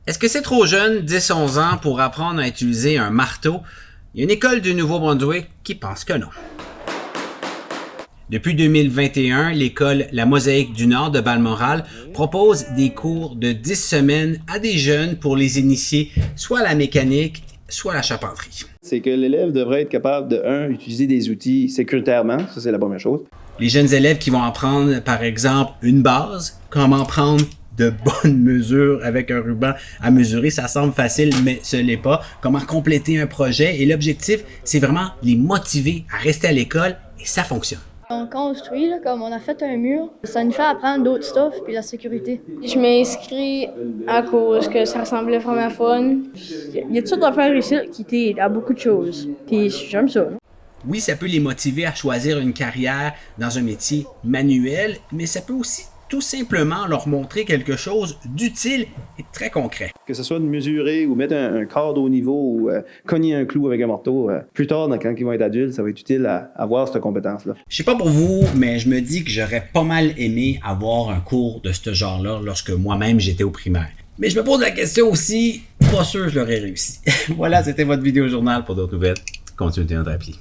Est-ce que c'est trop jeune, 10-11 ans, pour apprendre à utiliser un marteau? Il y a une école du Nouveau-Brunswick qui pense que non. Depuis 2021, l'école La Mosaïque du Nord de Balmoral propose des cours de 10 semaines à des jeunes pour les initier soit à la mécanique, soit à la charpenterie. C'est que l'élève devrait être capable de, utiliser des outils sécuritairement, ça c'est la première chose. Les jeunes élèves qui vont apprendre, par exemple, une base, comment prendre de bonnes mesures avec un ruban à mesurer, ça semble facile, mais ce l'est pas. Comment compléter un projet, et l'objectif, c'est vraiment les motiver à rester à l'école, et ça fonctionne. On construit, là, comme on a fait un mur, ça nous fait apprendre d'autres stuff puis la sécurité. Je m'ai inscrit à cause que ça semblait vraiment fun. Il y a toutes sortes d'affaires ici qui t'aident à beaucoup de choses. Puis j'aime ça. Oui, ça peut les motiver à choisir une carrière dans un métier manuel, mais ça peut aussi tout simplement leur montrer quelque chose d'utile et de très concret. Que ce soit de mesurer ou mettre un cadre au niveau ou cogner un clou avec un marteau. Plus tard, quand ils vont être adultes, ça va être utile à avoir cette compétence-là. Je sais pas pour vous, mais je me dis que j'aurais pas mal aimé avoir un cours de ce genre-là lorsque moi-même j'étais au primaire. Mais je me pose la question aussi, pas sûr que je l'aurais réussi. Voilà, c'était votre vidéo journal. Pour d'autres nouvelles, consultez notre appli.